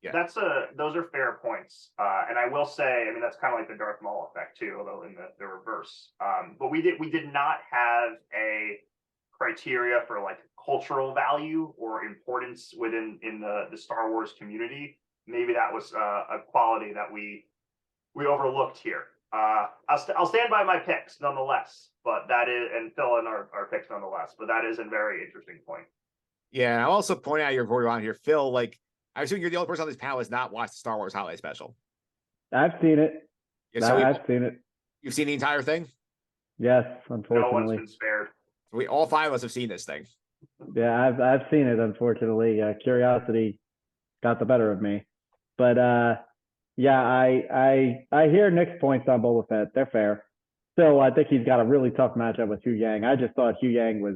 Yeah.
Those are fair points. And I will say, I mean, that's kind of like the Darth Maul effect too, although in the reverse. But we did not have a criteria for like cultural value or importance within the Star Wars community. Maybe that was a quality that we overlooked here. I'll stand by my picks nonetheless, but that is, and fill in our picks nonetheless, but that is a very interesting point.
Yeah, and I'll also point out your vote on here, Phil. Like, I assume you're the only person on this panel who has not watched the Star Wars Holiday Special.
I've seen it.
Yeah, so
I've seen it.
You've seen the entire thing?
Yes,
No one's
unfortunately.
been spared.
We all 5 of us have seen this thing.
Yeah, I've seen it. Unfortunately, curiosity got the better of me. But yeah, I hear Nick's points on Boba Fett. They're fair. Still, I think he's got a really tough matchup with Hu Yang. I just thought Hu Yang was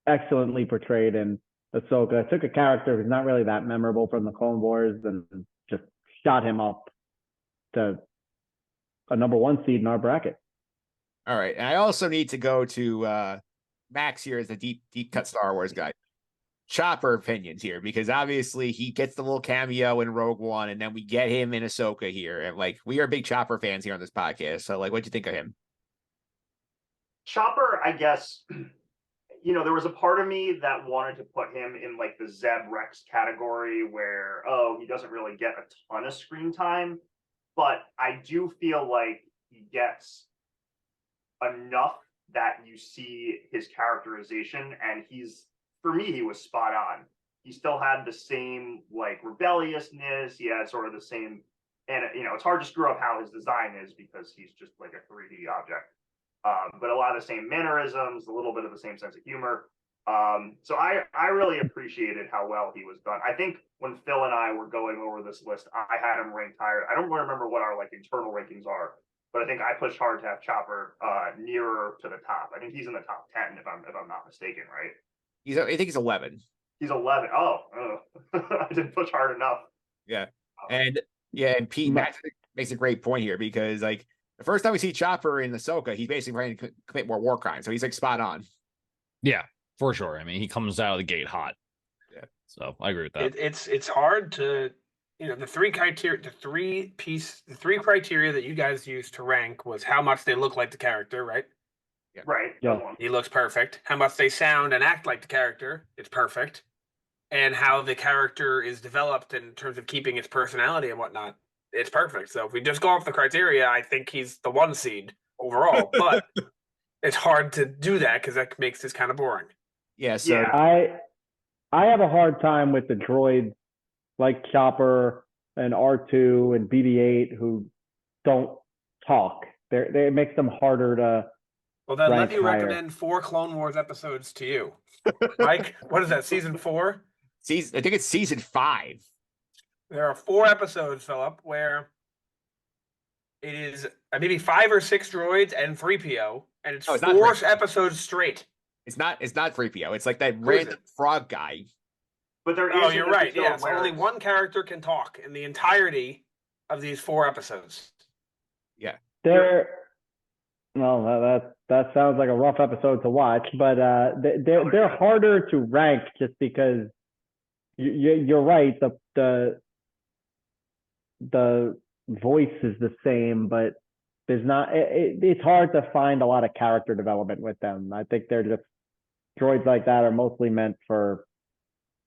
excellently portrayed in Ahsoka. Took a character who's not really that memorable from the Clone Wars and just shot him up to a number 1 seed in our bracket.
All right. And I also need to go to Max here as the deep cut Star Wars guy. Chopper opinions here, because obviously he gets the little cameo in Rogue One, and then we get him in Ahsoka here. And like, we are big Chopper fans here on this podcast. So like, what'd you think of him?
Chopper, I guess, you know, there was a part of me that wanted to put him in like the Zeb Rex category where, oh, he doesn't really get a ton of screen time, but I do feel like he gets enough that you see his characterization, and for me, he was spot on. He still had the same like rebelliousness. He had sort of the same, and you know, it's hard to screw up how his design is because he's just like a 3D object. But a lot of the same mannerisms, a little bit of the same sense of humor. So I really appreciated how well he was done. I think when Phil and I were going over this list, I had him ranked higher. I don't remember what our like internal rankings are, but I think I pushed hard to have Chopper nearer to the top. I think he's in the top 10 if I'm not mistaken, right?
I think he's 11.
He's 11. Oh, I didn't push hard enough.
Yeah. And Pete Max makes a great point here, because like the first time we see Chopper in Ahsoka, he's basically trying to commit more war crimes. So he's like spot on.
Yeah, for sure. I mean, he comes out of the gate hot.
Yeah.
So I agree with that.
It's hard to, you know, the three criteria that you guys used to rank was how much they look like the character, right?
Yeah.
Right.
Yeah.
He looks perfect. How much they sound and act like the character, it's perfect. And how the character is developed in terms of keeping its personality and whatnot, it's perfect. So if we just go off the criteria, I think he's the 1 seed overall. But it's hard to do that because that makes this kind of boring.
Yeah. So
Yeah.
I have a hard time with the droids like Chopper and R2 and BB-8 who don't talk. It makes them harder to.
Well, then let
rank
me
higher.
recommend 4 Clone Wars episodes to you. Mike, what is that, season 4?
I think it's season 5.
There are 4 episodes, Philip, where it is maybe 5 or 6 droids and 3PO, and it's 4 episodes straight.
It's not 3PO. It's like that random frog guy.
But there is.
Oh, you're right. Yeah, so only one character can talk in the entirety of these 4 episodes.
Yeah.
Well, that sounds like a rough episode to watch, but they're harder to rank just because you're right. The voice is the same, but there's not. It's hard to find a lot of character development with them. I think they're just droids like that are mostly meant for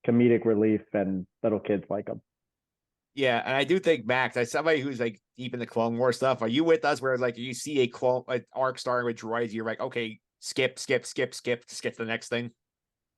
comedic relief, and little kids like them.
Yeah, and I do think Max, as somebody who's like deep in the Clone War stuff, are you with us? Where like you see an arc starting with droids, you're like, okay, skip to the next thing.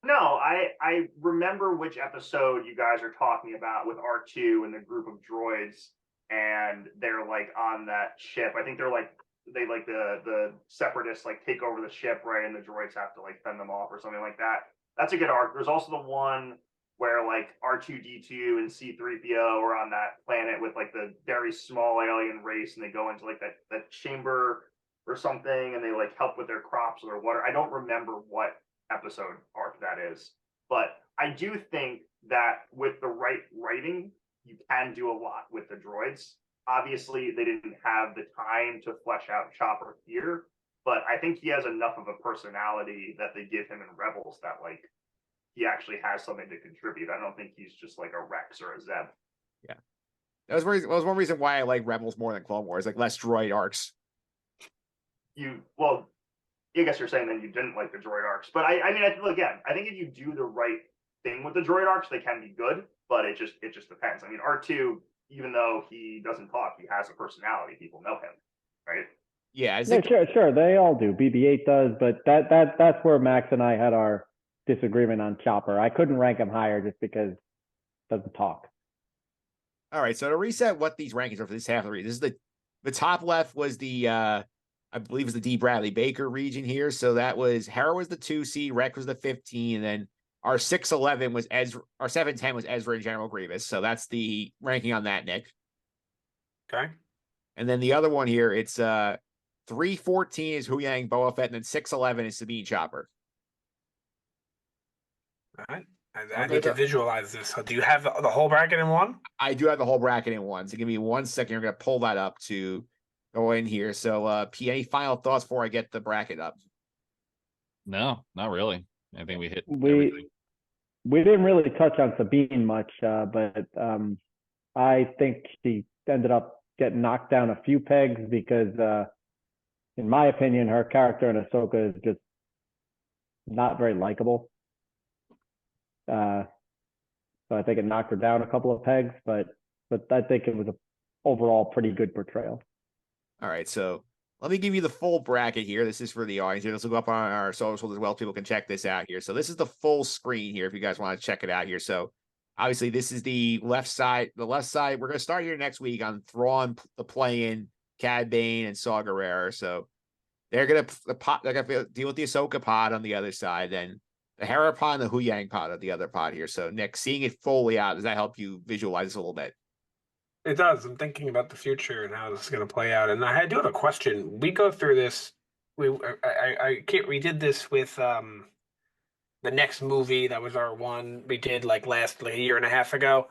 No, I remember which episode you guys are talking about with R2 and the group of droids, and they're like on that ship. I think the separatists like take over the ship, right? And the droids have to like fend them off or something like that. That's a good arc. There's also the one where like R2-D2 and C-3PO are on that planet with like the very small alien race, and they go into like that chamber or something, and they like help with their crops or their water. I don't remember what episode arc that is, but I do think that with the right writing, you can do a lot with the droids. Obviously, they didn't have the time to flesh out Chopper here, but I think he has enough of a personality that they give him in Rebels that like he actually has something to contribute. I don't think he's just like a Rex or a Zeb.
Yeah. That was one reason why I like Rebels more than Clone Wars, like less droid arcs.
Well, I guess you're saying then you didn't like the droid arcs, but I mean, again, I think if you do the right thing with the droid arcs, they can be good, but it just depends. I mean, R2, even though he doesn't talk, he has a personality. People know him, right?
Yeah,
sure, they all do. BB-8 does, but that's where Max and I had our disagreement on Chopper. I couldn't rank him higher just because he doesn't talk.
All right, so to reset what these rankings are for this half of the region, this is the top left was the I believe it was the D. Bradley Baker region here. So that was Hera was the 2 seed, Rex was the 15, and then our 6-11 was Ezra, our 7-10 was Ezra and General Grievous. So that's the ranking on that, Nick.
Okay.
And then the other one here, it's 3-14 is Huyang Boba Fett, and then 6-11 is Sabine Chopper.
All right. I need to visualize this. So do you have the whole bracket in one?
I do have the whole bracket in one. So give me 1 second. You're going to pull that up to go in here. So, P, any final thoughts before I get the bracket up?
No, not really. I think we hit
everything. We didn't really touch on Sabine much, but I think she ended up getting knocked down a few pegs because, in my opinion, her character in Ahsoka is just not very likable. So I think it knocked her down a couple of pegs, but I think it was a overall pretty good portrayal.
All right, so let me give you the full bracket here. This is for the audience. This will go up on our socials as well. People can check this out here. So this is the full screen here if you guys want to check it out here. So obviously this is the left side. The left side, we're going to start here next week on Thrawn, the play-in, Cad Bane, and Saw Gerrera. So they're going to deal with the Ahsoka pod on the other side, then the Hera pod and the Huyang pod on the other pod here. So Nick, seeing it fully out, does that help you visualize this a little bit?
It does. I'm thinking about the future and how this is going to play out. And I do have a question. We go through this. We did this with the next movie. That was our one we did like a year and a half ago.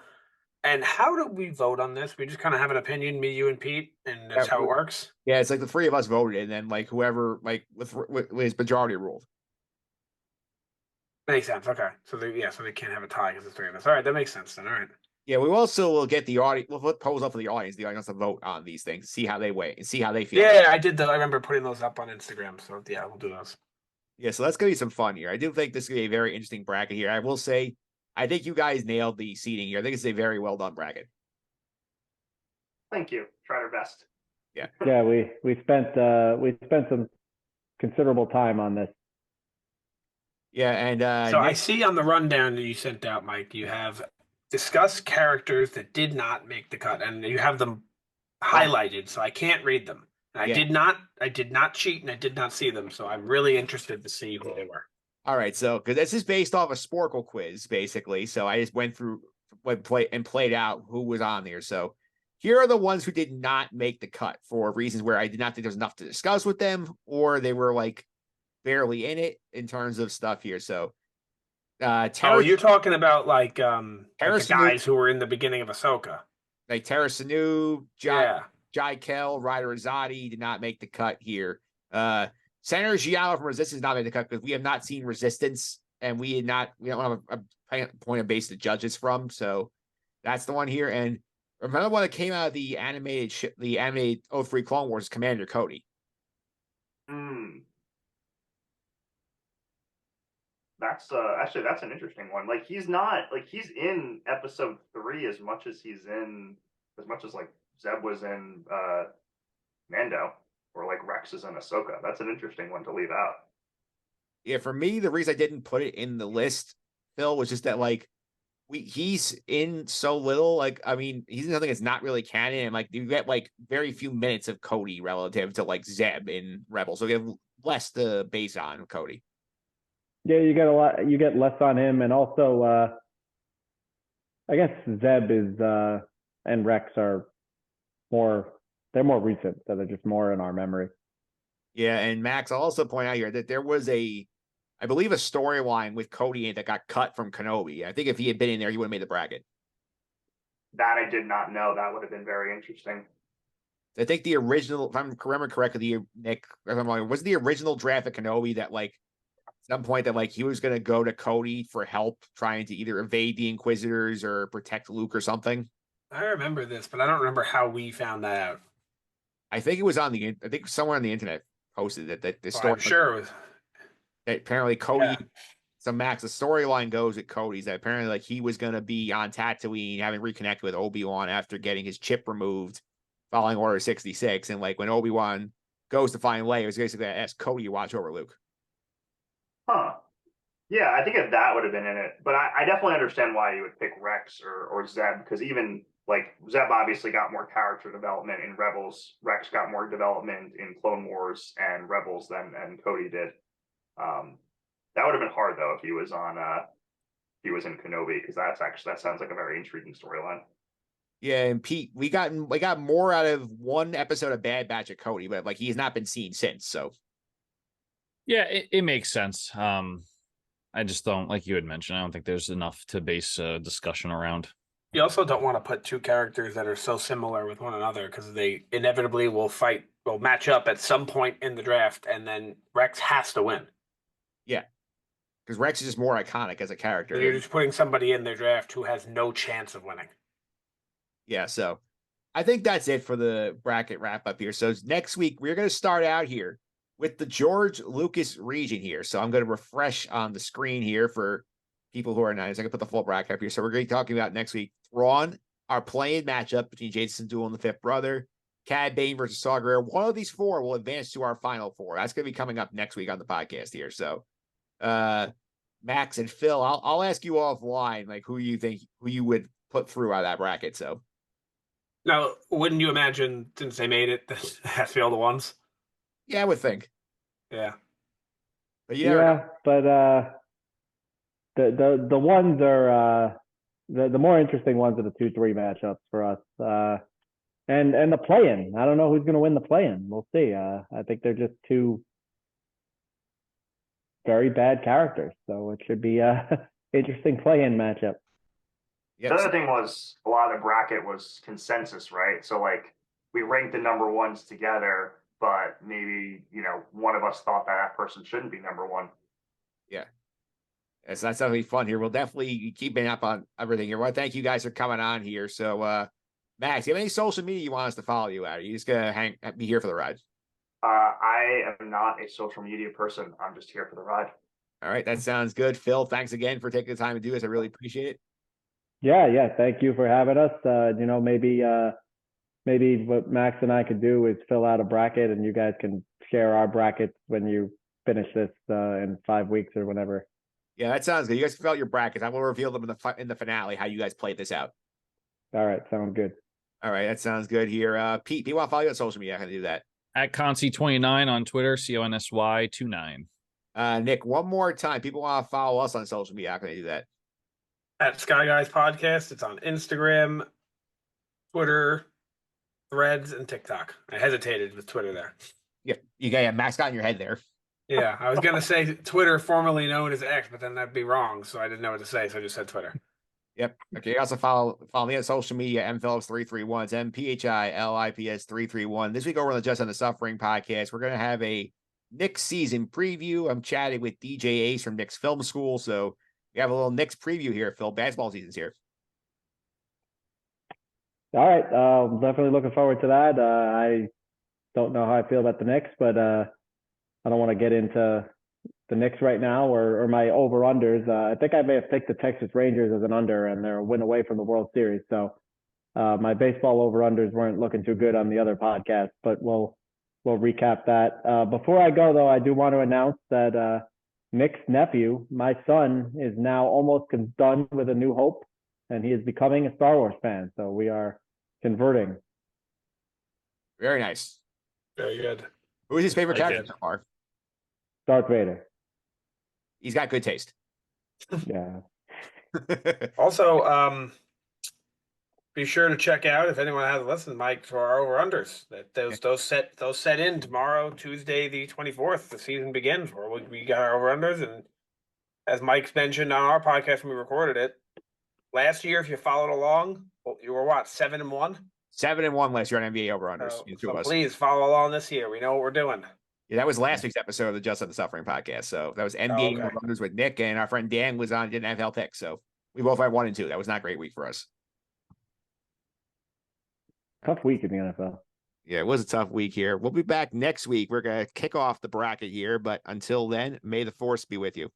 And how do we vote on this? We just kind of have an opinion, me, you, and Pete, and that's how it works.
Yeah, it's like the three of us voted, and then like whoever with his majority ruled.
Makes sense. Okay, so they can't have a tie because it's three of us. All right, that makes sense then. All right.
Yeah, we also will get the audience. We'll put polls up for the audience. The audience to vote on these things, see how they weigh, and see how they feel.
Yeah, I did. I remember putting those up on Instagram. So yeah, we'll do those.
Yeah, so that's gonna be some fun here. I do think this is gonna be a very interesting bracket here. I will say, I think you guys nailed the seating here. I think it's a very well done bracket.
Thank you. Tried our best.
Yeah.
Yeah, we spent some considerable time on this.
Yeah, and
so Nick, I see on the rundown that you sent out, Mike, you have discuss characters that did not make the cut, and you have them highlighted, so I can't read them. I did not cheat, and I did not see them, so I'm really interested to see who they were.
All right, so because this is based off a Sporkle quiz, basically. So I just went through played out who was on there. So here are the ones who did not make the cut for reasons where I did not think there was enough to discuss with them, or they were like barely in it in terms of stuff here. So
you're talking about like the guys who were in the beginning of Ahsoka.
Like Tara Sanu, Jai Kell, Ryder Azadi did not make the cut here. Senator Giallo from Resistance not made the cut because we have not seen Resistance, and we don't have a point of base to judge this from. So that's the one here. And another one that came out of the animated 03 Clone Wars is Commander Cody.
That's that's an interesting one. Like he's in episode 3 as much as like Zeb was in Mando, or like Rex is in Ahsoka. That's an interesting one to leave out.
Yeah, for me, the reason I didn't put it in the list, Phil, was just that like he's in so little. Like, I mean, he's in something that's not really canon, and like you get like very few minutes of Cody relative to like Zeb in Rebels, so you have less to base on Cody.
Yeah, you get less on him, and also I guess Zeb is and Rex are they're more recent, so they're just more in our memory.
Yeah, and Max, I'll also point out here that there was I believe a storyline with Cody that got cut from Kenobi. I think if he had been in there, he would have made the bracket.
That I did not know. That would have been very interesting.
I think the original, if I remember correctly, Nick, was the original draft of Kenobi that like some point that like he was going to go to Cody for help, trying to either evade the Inquisitors or protect Luke or something.
I remember this, but I don't remember how we found that out.
I think it was I think somewhere on the internet posted that the
Well,
story.
I'm sure it was.
That apparently Cody.
Yeah.
So Max, the storyline goes at Cody's that apparently like he was going to be on Tatooine, having reconnected with Obi-Wan after getting his chip removed, following Order 66, and like when Obi-Wan goes to find Leia, it was basically ask Cody to watch over Luke.
Huh. Yeah, I think that would have been in it, but I definitely understand why you would pick Rex or Zeb, because even like Zeb obviously got more character development in Rebels. Rex got more development in Clone Wars and Rebels than Cody did. That would have been hard though if he was in Kenobi, because that sounds like a very intriguing storyline.
Yeah, and Pete, we got more out of one episode of Bad Batch of Cody, but like he has not been seen since. So
Yeah, it makes sense. I just don't, like you had mentioned, I don't think there's enough to base a discussion around.
You also don't want to put two characters that are so similar with one another because they inevitably will match up at some point in the draft, and then Rex has to win.
yeah, because Rex is just more iconic as a character.
You're just putting somebody in their draft who has no chance of winning.
Yeah, so I think that's it for the bracket wrap up here. So next week we're going to start out here with the George Lucas region here. So I'm going to refresh on the screen here for people who are not. So I can put the full bracket up here. So we're going to be talking about next week. Thrawn, our playing matchup between Jason Duel and the Fifth Brother. Cad Bane versus Saw Gerrera. One of these four will advance to our final four. That's going to be coming up next week on the podcast here. So Max and Phil, I'll ask you offline, like who you would put through out of that bracket. So
now, wouldn't you imagine, since they made it, this has to be all the ones?
yeah, I would think.
Yeah.
But yeah,
but the ones are the more interesting ones are the 2-3 matchups for us. And the play-in. I don't know who's going to win the play-in. We'll see. I think they're just two very bad characters, so it should be a interesting play-in matchup.
The other thing was a lot of the bracket was consensus, right? So like we ranked the number ones together, but maybe one of us thought that person shouldn't be number one.
Yeah. So that's definitely fun here. We'll definitely keep up on everything here. Well, thank you guys for coming on here. So Max, do you have any social media you want us to follow you at? Are you just gonna be here for the ride?
I am not a social media person. I'm just here for the ride.
All right, that sounds good. Phil, thanks again for taking the time to do this. I really appreciate it.
Yeah. Thank you for having us. Maybe what Max and I could do is fill out a bracket, and you guys can share our brackets when you finish this in 5 weeks or whenever.
Yeah, that sounds good. You guys fill out your brackets. I will reveal them in the finale how you guys played this out.
All right, sounds good.
All right, that sounds good here. Pete, if you want to follow you on social media, I can do that.
At Consy29 on Twitter, CONSY29.
Nick, one more time. People want to follow us on social media. How can they do that?
At Sky Guys Podcast. It's on Instagram, Twitter, Threads, and TikTok. I hesitated with Twitter there.
Yeah, you got Max got in your head there.
Yeah, I was going to say Twitter, formerly known as X, but then that'd be wrong, so I didn't know what to say, so I just said Twitter.
Yep. Okay. You also follow me on social media, mphillips331. It's MPHILIPS331. This week over on the Just on the Suffering podcast, we're going to have a Knicks season preview. I'm chatting with DJ Ace from Knicks Film School. So we have a little Knicks preview here, Phil. Basketball season's here.
All right. Definitely looking forward to that. I don't know how I feel about the Knicks, but I don't want to get into the Knicks right now or my over-unders. I think I may have picked the Texas Rangers as an under, and they're a win away from the World Series. So my baseball over-unders weren't looking too good on the other podcast, but we'll recap that. Before I go, though, I do want to announce that Nick's nephew, my son, is now almost done with A New Hope, and he is becoming a Star Wars fan. So we are converting.
Very nice.
Very good.
Who is his favorite character so far?
Darth Vader.
He's got good taste.
Yeah.
Also, be sure to check out, if anyone hasn't listened, Mike, to our over-unders. Those set in tomorrow, Tuesday the 24th. The season begins, where we got our over-unders, and as Mike's mentioned on our podcast when we recorded it, last year, if you followed along, you were what, 7-1?
7-1 last year on NBA over-unders.
So please follow along this year. We know what we're doing.
Yeah, that was last week's episode of the Just on the Suffering podcast. So that was NBA
okay.
Runners with Nick, and our friend Dan was on, didn't have health tech. So we both had 1 and 2. That was not a great week for us.
Tough week in the NFL.
Yeah, it was a tough week here. We'll be back next week. We're going to kick off the bracket here, but until then, may the force be with you.